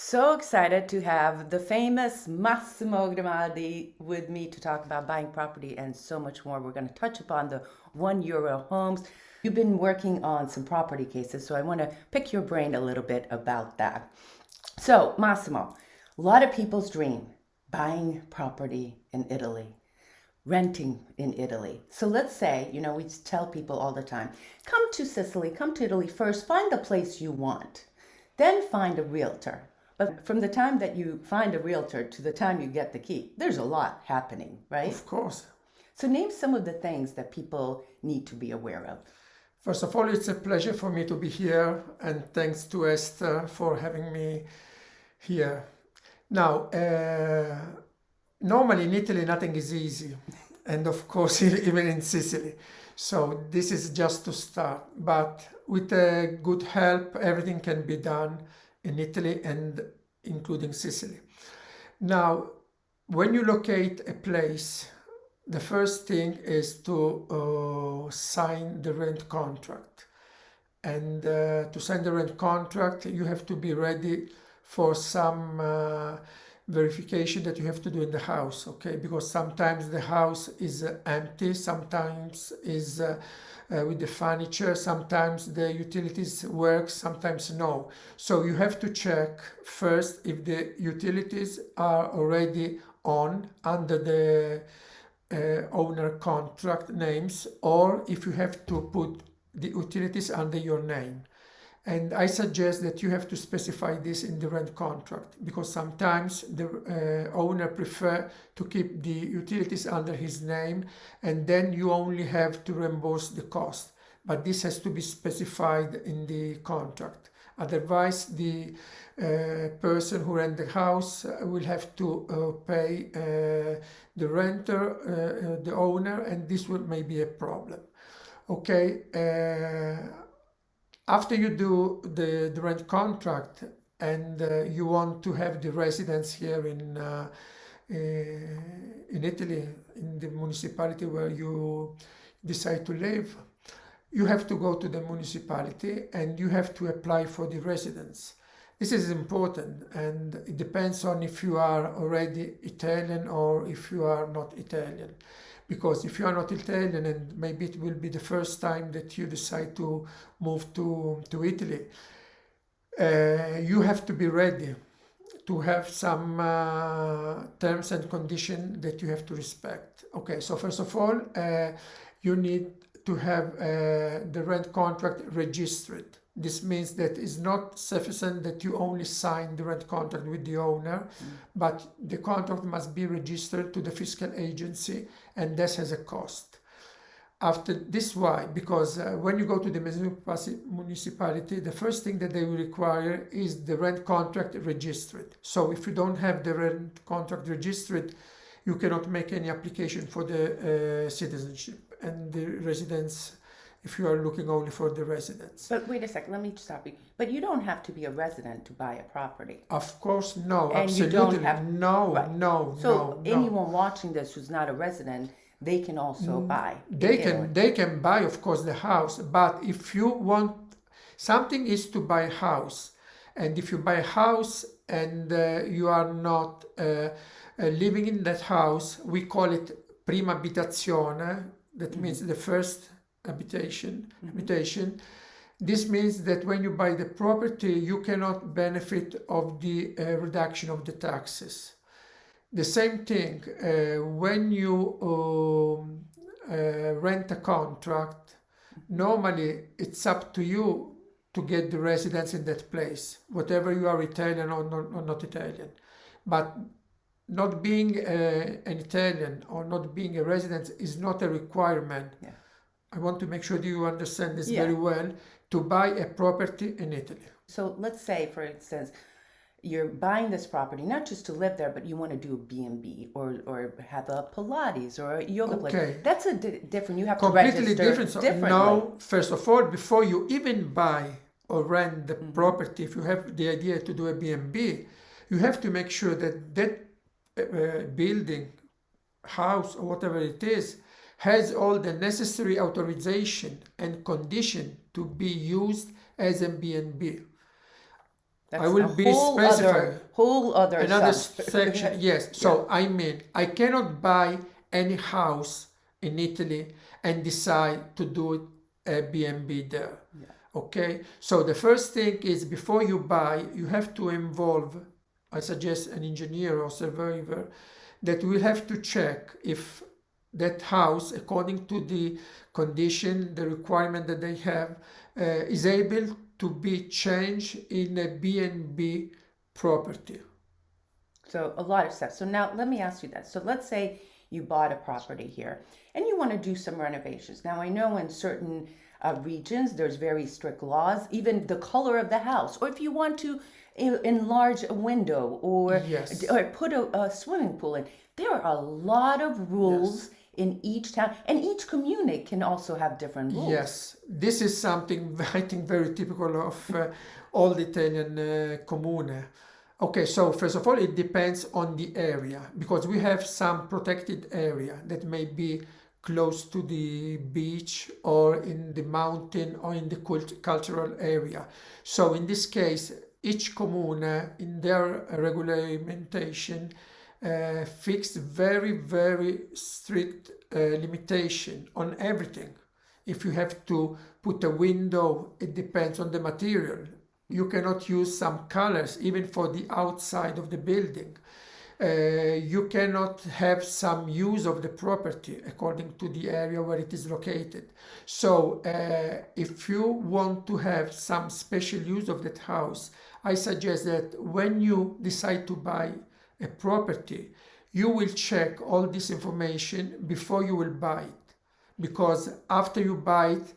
So excited to have the famous Massimo Grimaldi with me to talk about buying property and so much more. We're going to touch upon the €1 homes. You've been working on some property cases, so I want to pick your brain a little bit about that. So, Massimo, a lot of people's dream buying property in Italy, renting in Italy. So let's say, we tell people all the time, come to Sicily, come to Italy first, find the place you want, then find a realtor. But from the time that you find a realtor to the time you get the key, there's a lot happening, right? Of course. So name some of the things that people need to be aware of. First of all, it's a pleasure for me to be here, and thanks to Esther for having me here. Now, normally in Italy, nothing is easy, and of course, even in Sicily. So this is just to start, but with good help, everything can be done in Italy and including Sicily. Now, when you locate a place, the first thing is to sign the rent contract. And to sign the rent contract, you have to be ready for some verification that you have to do in the house, okay? Because sometimes the house is empty, sometimes is with the furniture, sometimes the utilities work, sometimes no. So you have to check first if the utilities are already on under the owner contract names, or if you have to put the utilities under your name. And I suggest that you have to specify this in the rent contract, because sometimes the owner prefer to keep the utilities under his name, and then you only have to reimburse the cost. But this has to be specified in the contract. Otherwise, the person who rent the house will have to pay the renter, the owner, and this may be a problem. Okay. After you do the rent contract and you want to have the residence here in Italy, in the municipality where you decide to live, you have to go to the municipality and you have to apply for the residence. This is important, and it depends on if you are already Italian or if you are not Italian. Because if you are not Italian, and maybe it will be the first time that you decide to move to Italy, you have to be ready to have some terms and conditions that you have to respect. Okay, so first of all, you need to have the rent contract registered. This means that it's not sufficient that you only sign the rent contract with the owner, but the contract must be registered to the fiscal agency, and this has a cost. After this, why? Because when you go to the municipality, the first thing that they will require is the rent contract registered. So if you don't have the rent contract registered, you cannot make any application for the citizenship and the residence, if you are looking only for the residence. But wait a second, let me stop you. But you don't have to be a resident to buy a property. Of course, no, And you absolutely. don't have- No, Right. no, So no, no. anyone watching this who's not a resident, they can also buy. They can buy, of course, the house, but if you want, something is to buy a house, and if you buy a house and you are not living in that house, we call it prima abitazione. That means the first habitation. This means that when you buy the property, you cannot benefit of the reduction of the taxes. The same thing when you rent a contract. Normally, it's up to you to get the residence in that place, whatever you are Italian or not Italian. But not being an Italian or not being a resident is not a requirement. Yeah. I want to make sure that you understand this Yeah. very well, to buy a property in Italy. So let's say, for instance, you're buying this property not just to live there, but you want to do a B&B or have a Pilates or a yoga Okay. place. That's a different. You have to Completely register different. So differently. now, first of all, before you even buy or rent the property, if you have the idea to do a B&B, you have to make sure that that building, house, or whatever it is, has all the necessary authorization and condition to be used as a B&B. That's I will a be whole specifying whole other another sub. section. Yes. So I mean, I cannot buy any house in Italy and decide to do it a B&B there. Yeah. Okay. So the first thing is before you buy, you have to involve, I suggest, an engineer or surveyor that will have to check if that house, according to the condition, the requirement that they have, is able to be changed in a B&B property. So a lot of stuff. So now let me ask you that. So let's say you bought a property here and you want to do some renovations. Now I know in certain regions there's very strict laws, even the color of the house, or if you want to enlarge a window or Yes. or put a swimming pool in. There are a lot of rules in each town, and each comune can also have different rules. Yes, this is something I think very typical of all the Italian comune. Okay, so first of all, it depends on the area because we have some protected area that may be close to the beach or in the mountain or in the cultural area. So in this case, each comune in their regulation fixed very strict limitation on everything. If you have to put a window, it depends on the material. You cannot use some colors even for the outside of the building. You cannot have some use of the property according to the area where it is located. So if you want to have some special use of that house, I suggest that when you decide to buy a property, you will check all this information before you will buy it. Because after you buy it,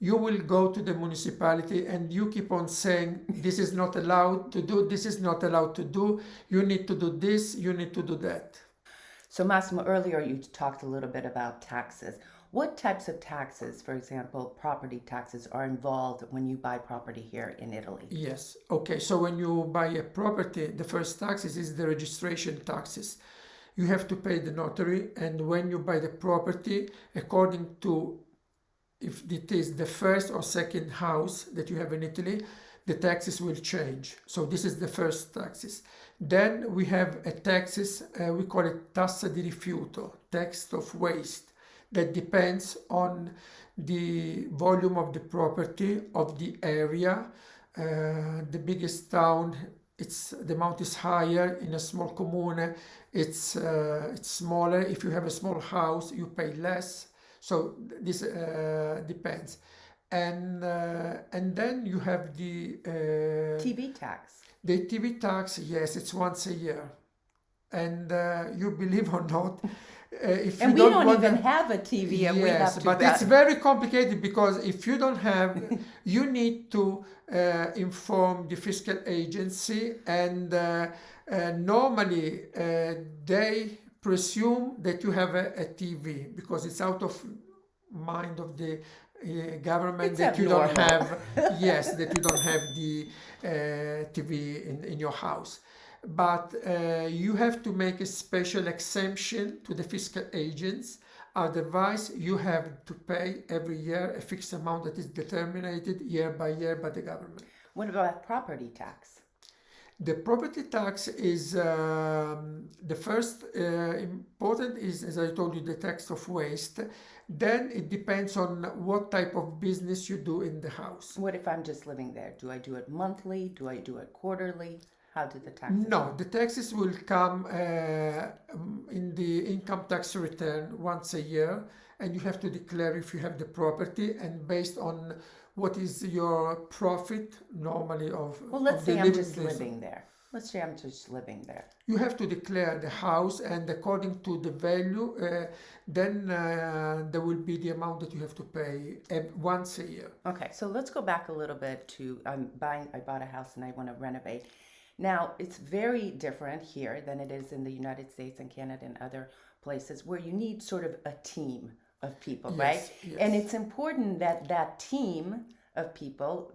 you will go to the municipality and you keep on saying, this is not allowed to do, this is not allowed to do, you need to do this, you need to do that. So Massimo, earlier you talked a little bit about taxes. What types of taxes, for example, property taxes, are involved when you buy property here in Italy? Yes. Okay. So when you buy a property, the first taxes is the registration taxes. You have to pay the notary, and when you buy the property, according to if it is the first or second house that you have in Italy, the taxes will change. So this is the first taxes. Then we have a taxes, we call it tassa di rifiuto, tax of waste. That depends on the volume of the property, of the area. The biggest town, the amount is higher. In a small comune, it's smaller. If you have a small house, you pay less. So this depends. And then you have the TV tax. The TV tax, yes, it's once a year. And you believe or not, if and you we don't even have a TV, and we have yes, to. but it's very complicated because if you don't have, you need to inform the fiscal agency, and normally they presume that you have a TV because it's out of mind of the government It's that you don't abnormal. have, yes, that you don't have the TV in your house. But you have to make a special exemption to the fiscal agents. Otherwise, you have to pay every year a fixed amount that is determined year by year by the government. What about property tax? The property tax is the first important is, as I told you, the tax of waste. Then it depends on what type of business you do in the house. What if I'm just living there? Do I do it monthly? Do I do it quarterly? How do the taxes? No, the taxes will come in the income tax return once a year, and you have to declare if you have the property, and based on what is your profit normally of. Well, let's of say the I'm living just place. living there. Let's say I'm just living there. You have to declare the house, and according to the value, then there will be the amount that you have to pay once a year. Okay, so let's go back a little bit to I bought a house and I want to renovate. Now, it's very different here than it is in the United States and Canada and other places where you need sort of a team of people, right? Yes. And it's important that that team of people,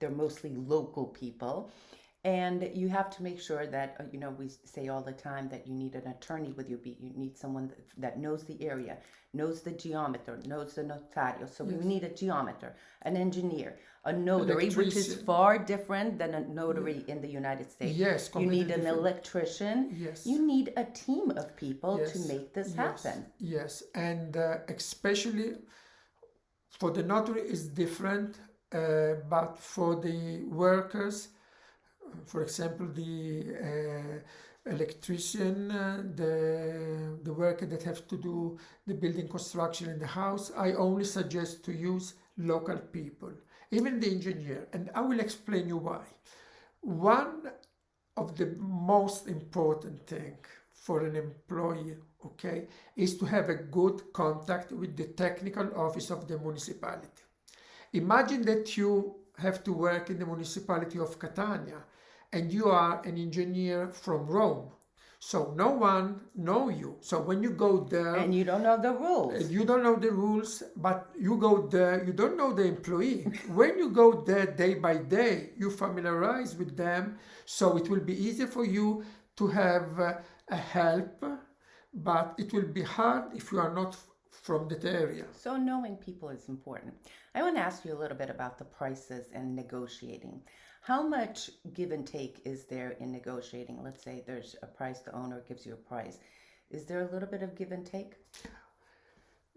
they're mostly local people, And you have to make sure that, we say all the time that you need an attorney with you. You need someone that knows the area, knows the geometer, knows the notario. So Yes. we need a geometer, an engineer, a notary, which is Electrician. far different than a notary in the United States. Yes, You completely need an different. electrician. Yes. You need a team of people to Yes, make this yes, happen. yes, and especially for the notary is different, but for the workers, for example, the electrician, the worker that have to do the building construction in the house, I only suggest to use local people, even the engineer, and I will explain you why. One of the most important thing for an employee, okay, is to have a good contact with the technical office of the municipality. Imagine that you have to work in the municipality of Catania and you are an engineer from Rome. So no one know you. So when you go there, And you don't know the rules. you don't know the rules, but you go there, you don't know the employee. When you go there day by day, you familiarize with them, so it will be easier for you to have a help, but it will be hard if you are not from that area. So knowing people is important. I want to ask you a little bit about the prices and negotiating. How much give and take is there in negotiating? Let's say there's a price, the owner gives you a price. Is there a little bit of give and take?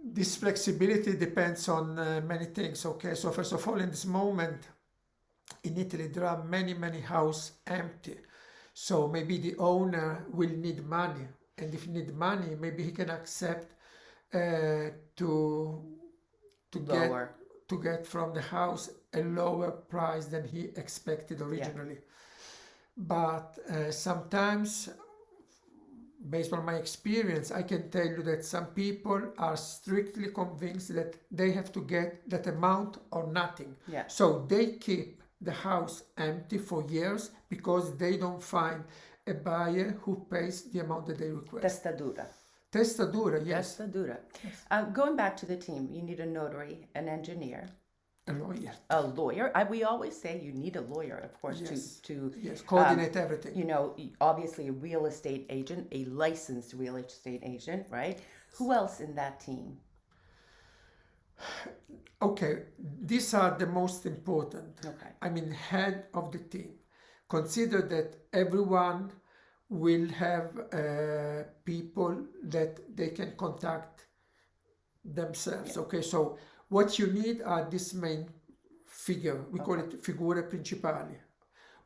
This flexibility depends on many things. Okay, so first of all, in this moment in Italy, there are many houses empty. So maybe the owner will need money, and if he need money, maybe he can accept to Lower. get from the house a lower price than he expected originally. But sometimes, based on my experience, I can tell you that some people are strictly convinced that they have to get that amount or nothing. Yeah. So they keep the house empty for years because they don't find a buyer who pays the amount that they request. Testa dura. Testa dura, yes. Testa dura. Going back to the team, you need a notary, an engineer, A lawyer. a lawyer. We always say you need a lawyer, of course, Yes. to Yes, coordinate everything. obviously a real estate agent, a licensed real estate agent, right? Who else in that team? Okay, these are the most important. Okay. I mean, head of the team. Consider that everyone will have people that they can contact themselves. Okay, so what you need are this main figure. We call it figure principali.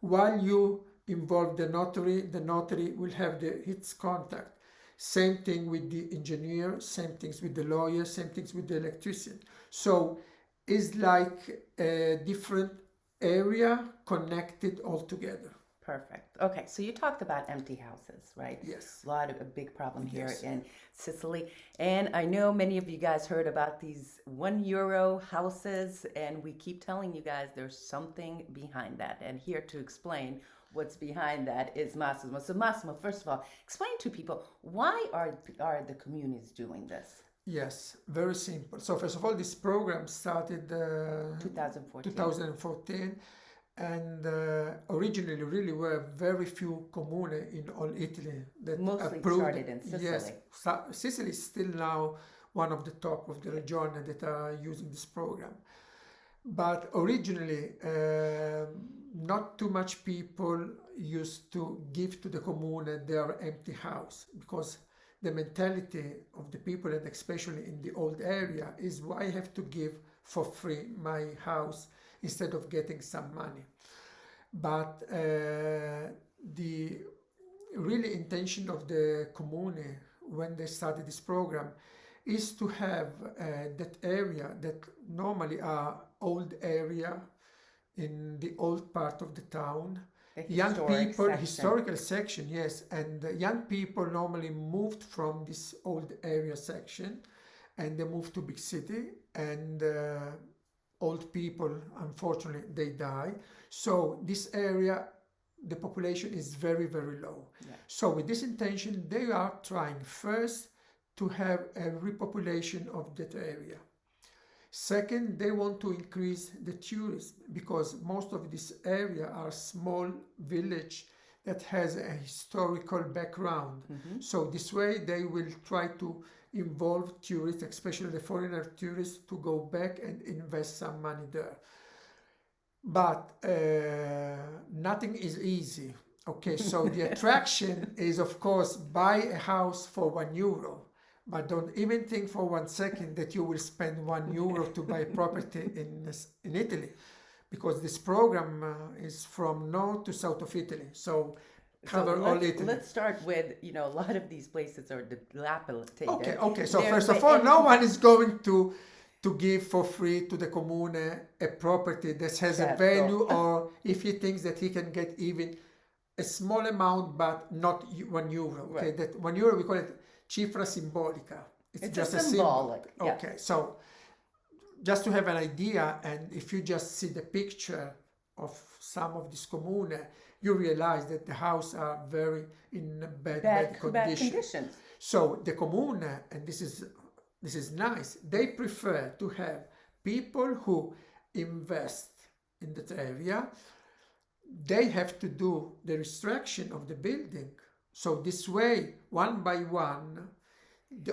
While you involve the notary will have its contact. Same thing with the engineer, same things with the lawyer, same things with the electrician. So it's like a different area connected all together. Perfect. Okay, so you talked about empty houses, right? Yes. A big problem here Yes. in Sicily. And I know many of you guys heard about these €1 houses, and we keep telling you guys there's something behind that. And here to explain what's behind that is Massimo. So Massimo, first of all, explain to people, why are the communities doing this? Yes, very simple. So first of all, this program started 2014. and originally really were very few comune in all Italy that Mostly approved. started in Sicily. Yes, Sicily is still now one of the top of the region that are using this program. But originally, not too much people used to give to the comune their empty house, because the mentality of the people, and especially in the old area, is why I have to give for free my house instead of getting some money. But the really intention of the comune when they started this program is to have that area that normally are old area in the old part of the town. Young people, historical section, yes, and young people normally moved from this old area section and they moved to big city, and old people, unfortunately, they die. So this area, the population is very low. Yeah. So with this intention, they are trying first to have a repopulation of that area. Second, they want to increase the tourism because most of this area are small village that has a historical background. So this way they will try to involve tourists, especially the foreigner tourists, to go back and invest some money there. But nothing is easy. Okay, so the attraction is, of course, buy a house for €1. But don't even think for 1 second that you will spend €1 to buy property in Italy, because this program is from north to south of Italy. So cover all Italy. Let's start with, a lot of these places are dilapidated. Okay. So first of all, no one is going to give for free to the comune a property that has a value, or if he thinks that he can get even a small amount, but not €1. Okay, that €1 we call it cifra simbolica. It's just a symbolic. Yeah. Okay, so just to have an idea, and if you just see the picture of some of this comune, you realize that the houses are very in bad conditions. So the comune, and this is nice, they prefer to have people who invest in that area. They have to do the restriction of the building. So this way, one by one,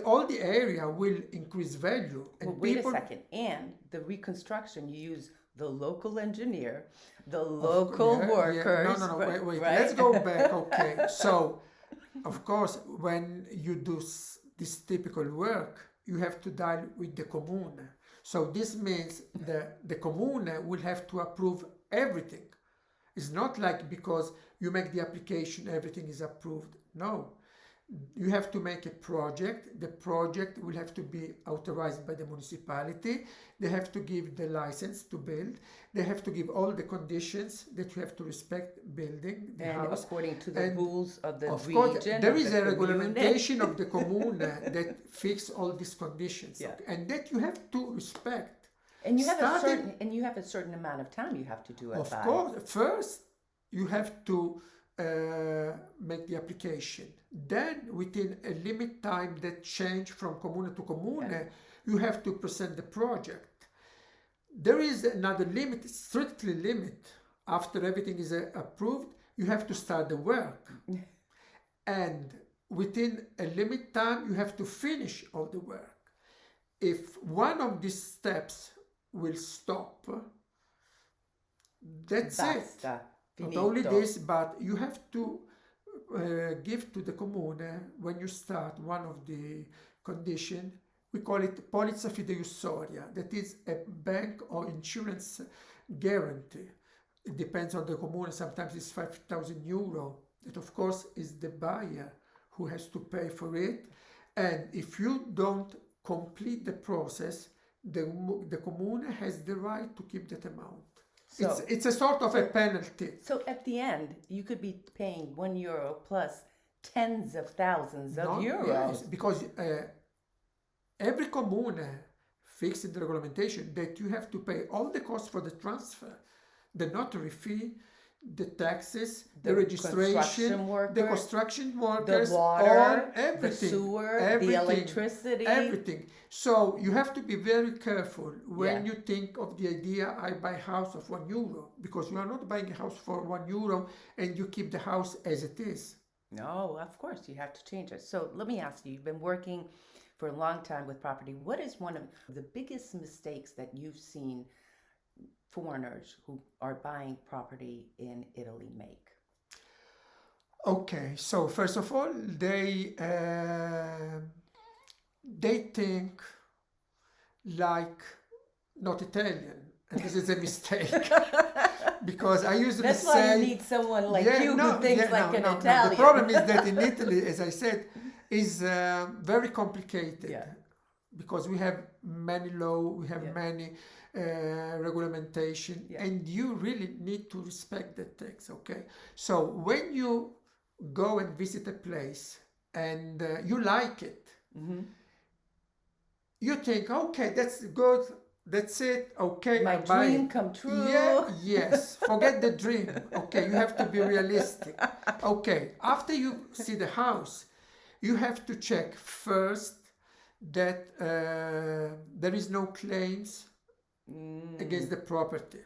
all the area will increase value. And wait a second. And the reconstruction, you use the local engineer, the local workers. No, wait. Right? Let's go back. Okay. So, of course, when you do this typical work, you have to deal with the comune. So this means the comune will have to approve everything. It's not like because you make the application, everything is approved. No. You have to make a project. The project will have to be authorized by the municipality. They have to give the license to build. They have to give all the conditions that you have to respect building the house. According to the rules of the region. Course, there is a regulation of the commune that fix all these conditions. Yeah. And that you have to respect. And you have a certain amount of time you have to do it by. Of course, first you have to make the application. Then within a limit time that change from comune to comune, you have to present the project. There is another limit, strictly limit. After everything is approved, you have to start the work. And within a limit time, you have to finish all the work. If one of these steps will stop, that's it. Not only this, but you have to give to the comune, when you start, one of the conditions, we call it polizza fideiussoria, that is a bank or insurance guarantee. It depends on the comune, sometimes it's €5,000. That of course is the buyer who has to pay for it. And if you don't complete the process, the comune has the right to keep that amount. So, it's a sort of a penalty. So at the end, you could be paying €1 plus tens of thousands of euros. Yes, because every comune fixed in the regulation that you have to pay all the costs for the transfer, the notary fee, the taxes, the registration, the construction workers, the water, everything, the sewer, the electricity. Everything. So you have to be very careful when you think of the idea, I buy a house of €1, because you are not buying a house for €1 and you keep the house as it is. No, of course, you have to change it. So let me ask you, you've been working for a long time with property. What is one of the biggest mistakes that you've seen foreigners who are buying property in Italy make? Okay, so first of all, they think like not Italian, and this is a mistake. Because I usually That's why you need someone like you who thinks like an Italian. The problem is that in Italy, as I said, is very complicated. Yeah. Because we have many laws, we have many regulation, and you really need to respect the text, okay? So when you go and visit a place and you like it, you think, okay, that's good, that's it, okay, my dream come true. Yes, forget the dream, okay, you have to be realistic. Okay, after you see the house, you have to check first that there is no claims against the property.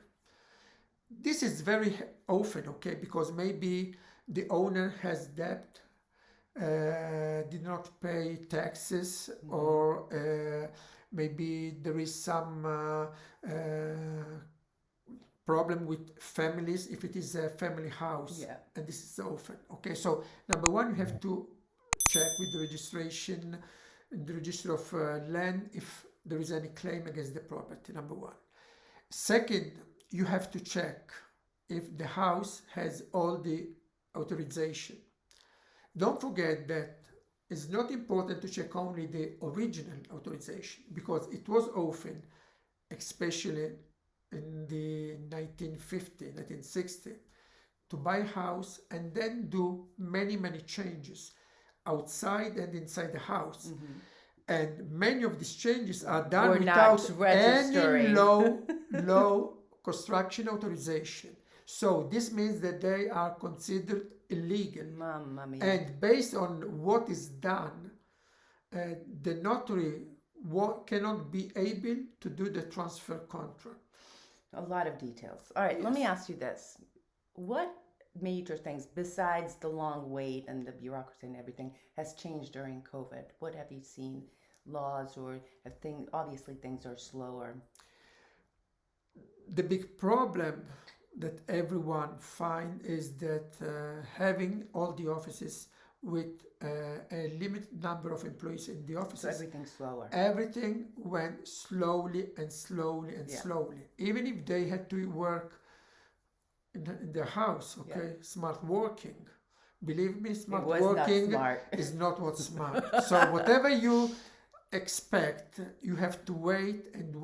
This is very often, okay, because maybe the owner has debt, did not pay taxes, or maybe there is some problem with families if it is a family house, and this is often, okay. So number one, you have to check with the registration in the register of land if there is any claim against the property, number one. Second, you have to check if the house has all the authorization. Don't forget that it's not important to check only the original authorization, because it was often, especially in the 1950, 1960, to buy a house and then do many changes outside and inside the house. And many of these changes are done without any low construction authorization. So this means that they are considered illegal. Mamma mia. And based on what is done, the notary cannot be able to do the transfer contract. A lot of details. All right, let me ask you this. What major things, besides the long wait and the bureaucracy and everything, has changed during COVID? What have you seen? Laws or things? Obviously, things are slower. The big problem that everyone finds is that having all the offices with a limited number of employees in the offices, so everything's slower. Everything went slowly and slowly and slowly. Even if they had to work in their house, okay, smart working. Believe me, smart working is not what's smart. So whatever you expect, you have to wait, and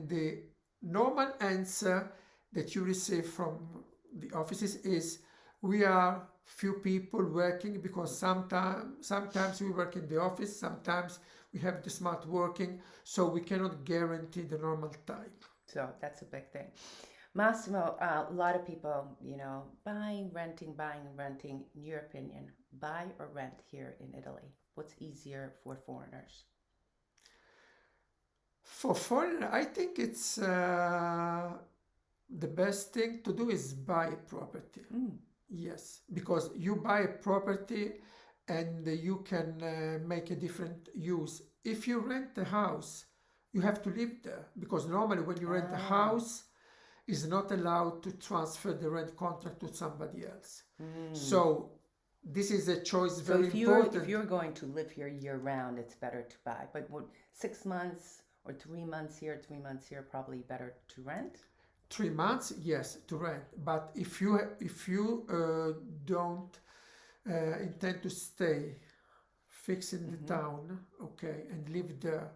the normal answer that you receive from the offices is, we are few people working, because sometimes we work in the office, sometimes we have the smart working, so we cannot guarantee the normal time. So that's a big thing. Massimo, a lot of people, buying, renting. In your opinion, buy or rent here in Italy? What's easier for foreigners? For foreigners, I think it's the best thing to do is buy a property. Yes, because you buy a property and you can make a different use. If you rent a house, you have to live there, because normally when you rent a house, is not allowed to transfer the rent contract to somebody else. So this is a choice very important. If you're going to live here year round, it's better to buy. But 6 months or 3 months here, probably better to rent? 3 months, yes, to rent. But if you don't intend to stay fixed in the town, okay, and live there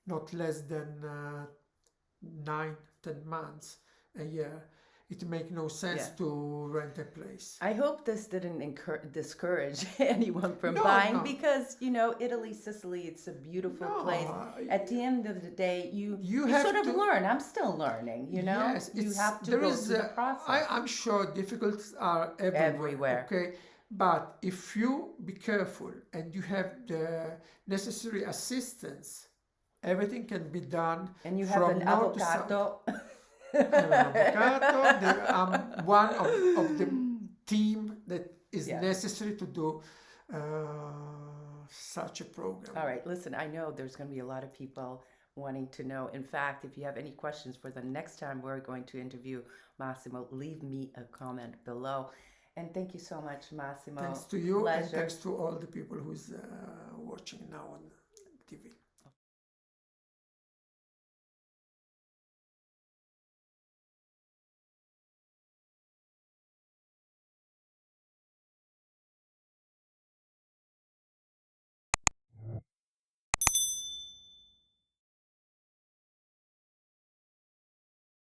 not less than 9-10 months a year, it makes no sense to rent a place. I hope this didn't discourage anyone from buying, because Italy, Sicily, it's a beautiful place. At the end of the day, you sort of learn. I'm still learning. Yes, you have to go through the process. I'm sure difficulties are everywhere. Okay, but if you be careful and you have the necessary assistance, everything can be done. And you have an avocado. I'm one of the team that is necessary to do such a program. All right, listen, I know there's going to be a lot of people wanting to know. In fact, if you have any questions for the next time we're going to interview Massimo, leave me a comment below. And thank you so much, Massimo. Thanks to you, Pleasure. and thanks to all the people who's watching now on TV.